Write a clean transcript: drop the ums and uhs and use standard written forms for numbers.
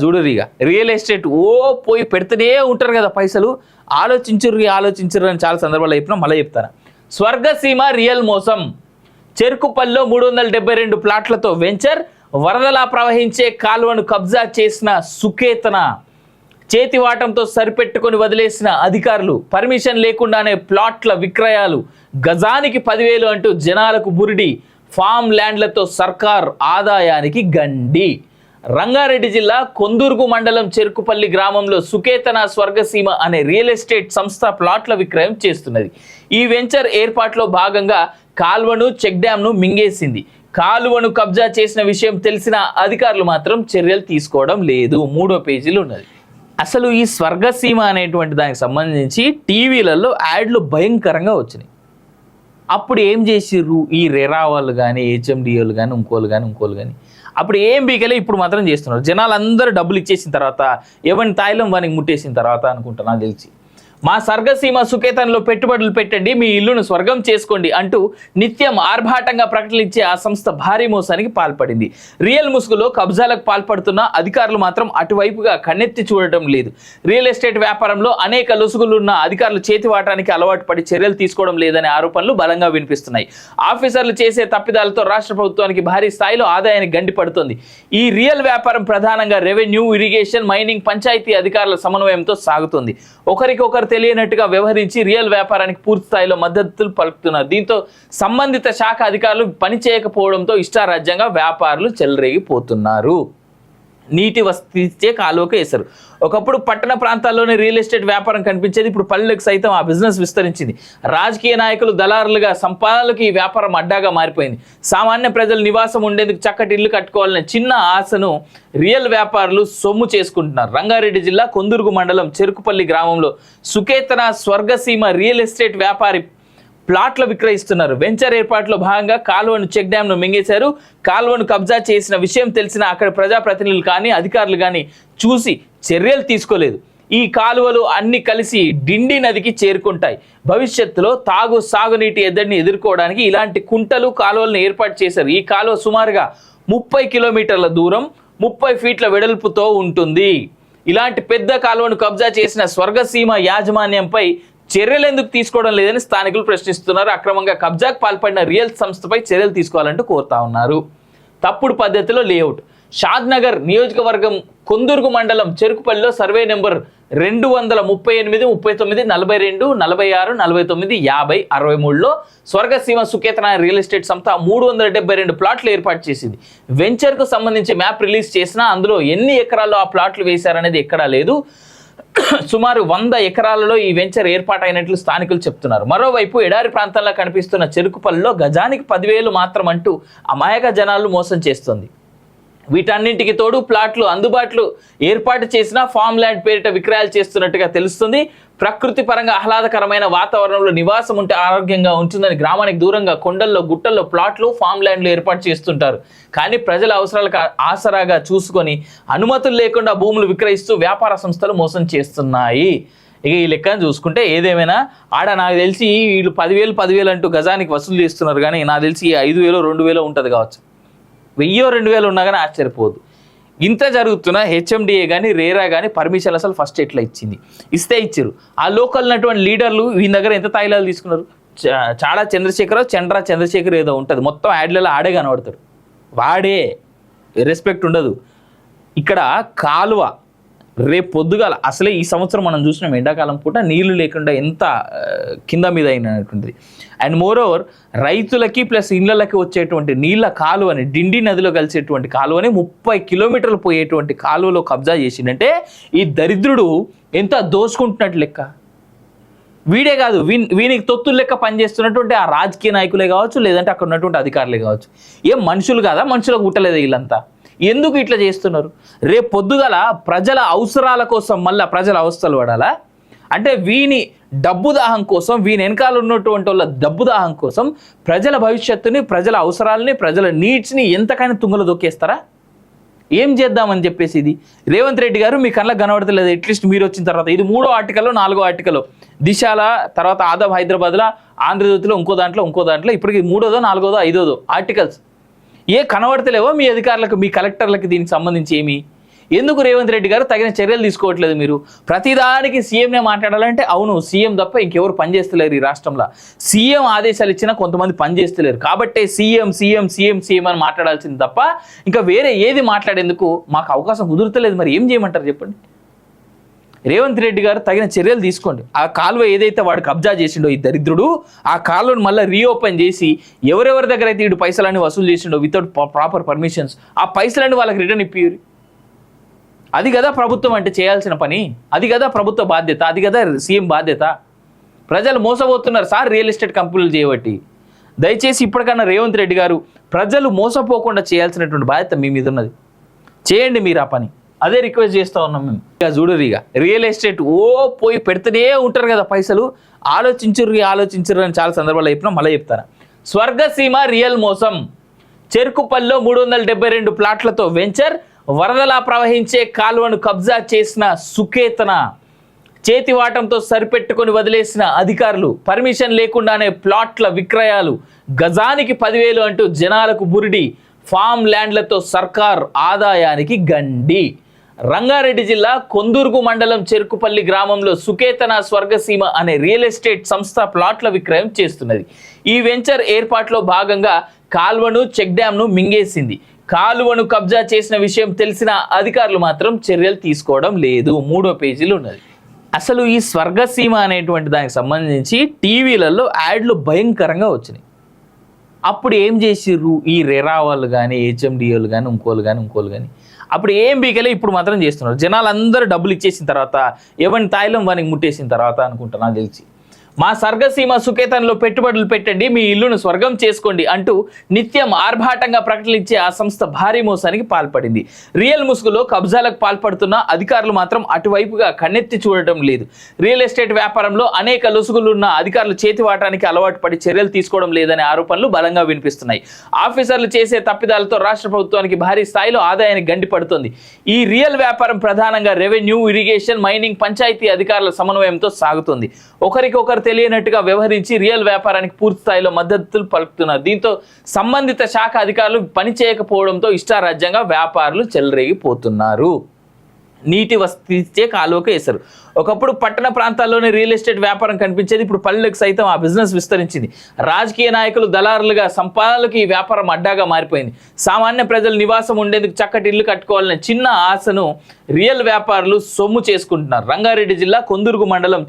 చూడరు real estate పోయి పెడుతూనే ఉంటారు కదా పైసలు. ఆలోచించరు అని చాలా సందర్భాల్లో చెప్పినా మళ్ళీ చెప్తాను. స్వర్గసీమ రియల్ మోసం. చెరుకుపల్లిలో 372 ప్లాట్లతో వెంచర్, వరదలా ప్రవహించే కాలువను కబ్జా చేసిన సుకేతన, చేతివాటంతో సరిపెట్టుకొని వదిలేసిన అధికారులు, పర్మిషన్ లేకుండానే ప్లాట్ల విక్రయాలు, గజానికి 10,000 అంటూ జనాలకు బురిడి, ఫామ్ ల్యాండ్లతో సర్కార్ ఆదాయానికి గండి. రంగారెడ్డి జిల్లా కొందుర్గు మండలం చెరుకుపల్లి గ్రామంలో సుకేతన స్వర్గసీమ అనే రియల్ ఎస్టేట్ సంస్థ ప్లాట్ల విక్రయం చేస్తున్నది. ఈ వెంచర్ ఏర్పాట్లో భాగంగా కాల్వను, చెక్ డ్యాంను మింగేసింది. కాలువను కబ్జా చేసిన విషయం తెలిసిన అధికారులు మాత్రం చర్యలు తీసుకోవడం లేదు. 3వ పేజీలో ఉన్నది. అసలు ఈ స్వర్గసీమ అనేటువంటి దానికి సంబంధించి టీవీలలో యాడ్లు భయంకరంగా వచ్చినాయి. అప్పుడు ఏం చేసిర్రు ఈ రెరా వాళ్ళు కానీ, హెచ్ఎండిఓలు కానీ, ఇంకోళ్ళు కానీ అప్పుడు ఏం బీకలే, ఇప్పుడు మాత్రం చేస్తున్నారు. జనాలు అందరూ డబ్బులు ఇచ్చేసిన తర్వాత, ఎవరిని తాయిలం వానికి ముట్టేసిన తర్వాత అనుకుంటా నాకు తెలిసి, మా స్వర్గసీమ సుకేతనలో పెట్టుబడులు పెట్టండి, మీ ఇల్లును స్వర్గం చేసుకోండి అంటూ నిత్యం ఆర్భాటంగా ప్రకటనలిచ్చే ఆ సంస్థ భారీ మోసానికి పాల్పడింది. రియల్ ముసుగులో కబ్జాలకు పాల్పడుతున్న అధికారులు మాత్రం అటువైపుగా కన్నెత్తి చూడటం లేదు. రియల్ ఎస్టేట్ వ్యాపారంలో అనేక లొసుగులున్న అధికారులు చేతివాటానికి అలవాటు పడి చర్యలు తీసుకోవడం లేదనే ఆరోపణలు బలంగా వినిపిస్తున్నాయి. ఆఫీసర్లు చేసే తప్పిదాలతో రాష్ట్ర ప్రభుత్వానికి భారీ స్థాయిలో ఆదాయానికి గండి పడుతుంది. ఈ రియల్ వ్యాపారం ప్రధానంగా రెవెన్యూ, ఇరిగేషన్, మైనింగ్, పంచాయతీ అధికారుల సమన్వయంతో సాగుతుంది. ఒకరికొకరు తెలియనట్టుగా వ్యవహరించి రియల్ వ్యాపారానికి పూర్తి స్థాయిలో మద్దతులు పలుకుతున్నారు. దీంతో సంబంధిత శాఖ అధికారులు పనిచేయకపోవడంతో ఇష్టారాజ్యంగా వ్యాపారులు చెలరేగిపోతున్నారు. నీటి వస్తే కాలువకు వేశారు. ఒకప్పుడు పట్టణ ప్రాంతాల్లోనే రియల్ ఎస్టేట్ వ్యాపారం కనిపించేది, ఇప్పుడు పల్లెలకు సైతం ఆ బిజినెస్ విస్తరించింది. రాజకీయ నాయకులు, దళారులుగా సంపాదనలకు ఈ వ్యాపారం అడ్డాగా మారిపోయింది. సామాన్య ప్రజలు నివాసం ఉండేందుకు చక్కటి ఇల్లు కట్టుకోవాలనే చిన్న ఆశను రియల్ వ్యాపారులు సొమ్ము చేసుకుంటున్నారు. రంగారెడ్డి జిల్లా కొందుర్గు మండలం చెరుకుపల్లి గ్రామంలో సుకేతన స్వర్గసీమ రియల్ ఎస్టేట్ వ్యాపారి ప్లాట్లు విక్రయిస్తున్నారు. వెంచర్ ఏర్పాట్లో భాగంగా కాలువను, చెక్ డ్యాంను మింగేశారు. కాలువను కబ్జా చేసిన విషయం తెలిసిన అక్కడ ప్రజాప్రతినిధులు కానీ, అధికారులు కానీ చూసి చర్యలు తీసుకోలేదు. ఈ కాలువలు అన్ని కలిసి డిండి నదికి చేరుకుంటాయి. భవిష్యత్తులో సాగునీటి ఎద్దడిని ఎదుర్కోవడానికి ఇలాంటి కుంటలు, కాలువలను ఏర్పాటు చేశారు. ఈ కాలువ సుమారుగా 30 కిలోమీటర్ల దూరం, 30 ఫీట్ల వెడల్పుతో ఉంటుంది. ఇలాంటి పెద్ద కాలువను కబ్జా చేసిన స్వర్గసీమ యాజమాన్యంపై చర్యలు ఎందుకు తీసుకోవడం లేదని స్థానికులు ప్రశ్నిస్తున్నారు. అక్రమంగా కబ్జాకు పాల్పడిన రియల్ సంస్థపై చర్యలు తీసుకోవాలంటూ కోరుతా ఉన్నారు. తప్పుడు పద్ధతిలో లేఅవుట్. షాద్నగర్ నియోజకవర్గం కొందుర్గు మండలం చెరుకుపల్లిలో సర్వే నెంబర్ 238, 39, 42, 46, 49, 50, 63లో స్వర్గసీమ సుకేతన రియల్ ఎస్టేట్ సంస్థ 372 ప్లాట్లు ఏర్పాటు చేసింది. వెంచర్కు సంబంధించి మ్యాప్ రిలీజ్ చేసినా అందులో ఎన్ని ఎకరాల్లో ఆ ప్లాట్లు వేశారనేది ఎక్కడా లేదు. సుమారు 100 ఎకరాలలో ఈ వెంచర్ ఏర్పాటైనట్లు స్థానికులు చెప్తున్నారు. మరోవైపు ఎడారి ప్రాంతంలో కనిపిస్తున్న చెరుకుపల్లిలో గజానికి 10,000 మాత్రం అంటూ అమాయక జనాలు మోసం చేస్తుంది. వీటన్నింటికి తోడు ప్లాట్లు అందుబాటులో ఏర్పాటు చేసిన ఫామ్ ల్యాండ్ పేరిట విక్రయాలు చేస్తున్నట్టుగా తెలుస్తుంది. ప్రకృతి పరంగా ఆహ్లాదకరమైన వాతావరణంలో నివాసం ఉంటే ఆరోగ్యంగా ఉంటుందని గ్రామానికి దూరంగా కొండల్లో, గుట్టల్లో ప్లాట్లు, ఫామ్ ల్యాండ్లు ఏర్పాటు చేస్తుంటారు. కానీ ప్రజల అవసరాలకు ఆసరాగా చూసుకొని అనుమతులు లేకుండా భూములు విక్రయిస్తూ వ్యాపార సంస్థలు మోసం చేస్తున్నాయి. ఇక ఈ లెక్కను చూసుకుంటే ఏదేమైనా నాకు తెలిసి వీళ్ళు 10,000 అంటూ గజానికి వసూలు చేస్తున్నారు. కానీ నాకు తెలిసి 5,000, 2,000 ఉంటుంది కావచ్చు. 1,000, 2,000 ఉన్నా కానీ ఆశ్చర్యపోదు. ఇంత జరుగుతున్న హెచ్ఎండిఏ కానీ, రేరా కానీ పర్మిషన్ అసలు ఫస్ట్ ఎట్లా ఇచ్చింది? ఇస్తే ఇచ్చారు. ఆ లోకల్ ఉన్నటువంటి లీడర్లు వీని దగ్గర ఎంత తాయిలాలు తీసుకున్నారు? చంద్రా చంద్రశేఖర్ ఏదో ఉంటుంది, మొత్తం యాడ్లలో ఆడే కనబడతాడు. వాడే రెస్పెక్ట్ ఉండదు. ఇక్కడ కాలువ రేపు పొద్దుగాల అసలే ఈ సంవత్సరం మనం చూసినాం ఎండాకాలం పూట నీళ్లు లేకుండా ఎంత కింద మీద అయినటువంటిది. అండ్ మోర్ ఓవర్ రైతులకి ప్లస్ ఇళ్ళకి వచ్చేటువంటి నీళ్ళ కాలువని, డిండి నదిలో కలిసేటువంటి కాలువని 30 కిలోమీటర్లు పోయేటువంటి కాలువలో కబ్జా చేసిందంటే ఈ దరిద్రుడు ఎంత దోచుకుంటున్నట్టు లెక్క. వీడే కాదు, వీనికి తొత్తులు లెక్క పనిచేస్తున్నటువంటి ఆ రాజకీయ నాయకులే కావచ్చు, లేదంటే అక్కడ ఉన్నటువంటి అధికారులే కావచ్చు. ఏం మనుషులు కాదా? మనుషులకు పుట్టలేదు వీళ్ళంతా? ఎందుకు ఇట్లా చేస్తున్నారు? రేపు పొద్దుగల ప్రజల అవసరాల కోసం మళ్ళీ ప్రజల అవస్థలు పడాలా? అంటే వీని డబ్బు దాహం కోసం, వీని వెనకాల ఉన్నటువంటి వాళ్ళ డబ్బు దాహం కోసం ప్రజల భవిష్యత్తుని, ప్రజల అవసరాలని, ప్రజల నీడ్స్ని ఎంతకైనా తుంగలు దొక్కేస్తారా? ఏం చేద్దామని చెప్పేసి ఇది రేవంత్ రెడ్డి గారు మీ కళ్ళకు కనబడతలేదు. అట్లీస్ట్ మీరు వచ్చిన తర్వాత ఇది 3వ ఆర్టికల్లో 4వ ఆర్టికల్లో దిశాల, తర్వాత ఆదాబ్ హైదరాబాద్లో, ఆంధ్రజ్యోతిలో, ఇంకో దాంట్లో ఇప్పటికి 3వ, 4వ, 5వ ఆర్టికల్స్ ఏ కనబడతలేవో మీ అధికారులకు, మీ కలెక్టర్లకి దీనికి సంబంధించి ఏమి? ఎందుకు రేవంత్ రెడ్డి గారు తగిన చర్యలు తీసుకోవట్లేదు? మీరు ప్రతిదానికి సీఎంనే మాట్లాడాలంటే అవును, సీఎం తప్ప ఇంకెవరు పనిచేస్తలేరు ఈ రాష్ట్రంలో. సీఎం ఆదేశాలు ఇచ్చినా కొంతమంది పనిచేస్తలేరు కాబట్టే సీఎం సీఎం సీఎం సీఎం అని మాట్లాడాల్సింది తప్ప ఇంకా వేరే ఏది మాట్లాడేందుకు మాకు అవకాశం కుదురుతలేదు. మరి ఏం చేయమంటారు చెప్పండి? రేవంత్ రెడ్డి గారు తగిన చర్యలు తీసుకోండి. ఆ కాలువ ఏదైతే వాడు కబ్జా చేసిండో ఈ దరిద్రుడు, ఆ కాలువను మళ్ళీ రీఓపెన్ చేసి ఎవరెవరి దగ్గర అయితే వీడు పైసలన్నీ వసూలు చేసిండో వితౌట్ ప్రాపర్ పర్మిషన్స్, ఆ పైసలన్నీ వాళ్ళకి రిటర్న్ ఇప్పిరు. అది కదా ప్రభుత్వం అంటే చేయాల్సిన పని, అది కదా ప్రభుత్వ బాధ్యత, అది కదా సీఎం బాధ్యత. ప్రజలు మోసపోతున్నారు సార్ రియల్ ఎస్టేట్ కంపెనీలు చేయబట్టి. దయచేసి ఇప్పటికన్నా రేవంత్ రెడ్డి గారు ప్రజలు మోసపోకుండా చేయాల్సినటువంటి బాధ్యత మీ మీద ఉన్నది. చేయండి మీరు ఆ పని, అదే రిక్వెస్ట్ చేస్తూ ఉన్నాం మేము. ఇక చూడరు, ఇక రియల్ ఎస్టేట్ పోయి పెడుతూనే ఉంటారు కదా పైసలు. ఆలోచించరు అని చాలా సందర్భాల్లో చెప్పినా మళ్ళీ చెప్తాను. స్వర్గసీమ రియల్ మోసం. చెరుకుపల్లిలో 372 ప్లాట్లతో వెంచర్, వరదలా ప్రవహించే కాలువను కబ్జా చేసిన సుకేతన, చేతివాటంతో సరిపెట్టుకొని వదిలేసిన అధికారులు, పర్మిషన్ లేకుండానే ప్లాట్ల విక్రయాలు, గజానికి 10,000 అంటూ జనాలకు బురిడి, ఫామ్ ల్యాండ్లతో సర్కార్ ఆదాయానికి గండి. రంగారెడ్డి జిల్లా కొందుర్గు మండలం చెరుకుపల్లి గ్రామంలో సుకేతన స్వర్గసీమ అనే రియల్ ఎస్టేట్ సంస్థ ప్లాట్ల విక్రయం చేస్తున్నది. ఈ వెంచర్ ఏర్పాట్లో భాగంగా కాల్వను, చెక్ డ్యాంను మింగేసింది. కాలువను కబ్జా చేసిన విషయం తెలిసిన అధికారులు మాత్రం చర్యలు తీసుకోవడం లేదు. 3వ పేజీలో ఉన్నది. అసలు ఈ స్వర్గసీమ అనేటువంటి దానికి సంబంధించి టీవీలలో యాడ్లు భయంకరంగా వచ్చినాయి. అప్పుడు ఏం చేసిర్రు ఈ రెరా వాళ్ళు కానీ, హెచ్ఎండిఏలు కానీ, ఇంకోళ్ళు కానీ అప్పుడు ఏం బీకలే, ఇప్పుడు మాత్రం చేస్తున్నారు. జనాలు అందరూ డబ్బులు ఇచ్చేసిన తర్వాత, ఎవరి తాయిలం వానికి ముట్టేసిన తర్వాత అనుకుంటా నాకు తెలిసి, మా స్వర్గసీమ సుకేతనలో పెట్టుబడులు పెట్టండి, మీ ఇల్లును స్వర్గం చేసుకోండి అంటూ నిత్యం ఆర్భాటంగా ప్రకటనలు ఇచ్చే ఆ సంస్థ భారీ మోసానికి పాల్పడింది. రియల్ ముసుగులో కబ్జాలకు పాల్పడుతున్న అధికారులు మాత్రం అటువైపుగా కన్నెత్తి చూడటం లేదు. రియల్ ఎస్టేట్ వ్యాపారంలో అనేక లొసుగులున్న అధికారులు చేతివాటానికి అలవాటు పడి చర్యలు తీసుకోవడం లేదనే ఆరోపణలు బలంగా వినిపిస్తున్నాయి. ఆఫీసర్లు చేసే తప్పిదాలతో రాష్ట్ర ప్రభుత్వానికి భారీ స్థాయిలో ఆదాయానికి గండి పడుతుంది. ఈ రియల్ వ్యాపారం ప్రధానంగా రెవెన్యూ, ఇరిగేషన్, మైనింగ్, పంచాయతీ అధికారుల సమన్వయంతో సాగుతుంది. ఒకరికొకరు తెలియనట్టుగా వ్యవహరించి రియల్ వ్యాపారానికి పూర్తి స్థాయిలో మద్దతులు పలుకుతున్నారు. దీంతో సంబంధిత శాఖ అధికారులు పని చేయకపోవడంతో ఇష్టారాజ్యంగా వ్యాపారులు చెలరేగిపోతున్నారు. నీటి వసతిచ్చే కాలువకు వేశారు. ఒకప్పుడు పట్టణ ప్రాంతాల్లోనే రియల్ ఎస్టేట్ వ్యాపారం కనిపించేది, ఇప్పుడు పల్లెలకు సైతం ఆ బిజినెస్ విస్తరించింది. రాజకీయ నాయకులు, దళారులుగా, సంపాదనలకు ఈ వ్యాపారం అడ్డాగా మారిపోయింది. సామాన్య ప్రజలు నివాసం ఉండేందుకు చక్కటి ఇల్లు కట్టుకోవాలనే చిన్న ఆశను రియల్ వ్యాపారులు సొమ్ము చేసుకుంటున్నారు. రంగారెడ్డి జిల్లా కొందుర్గు మండలం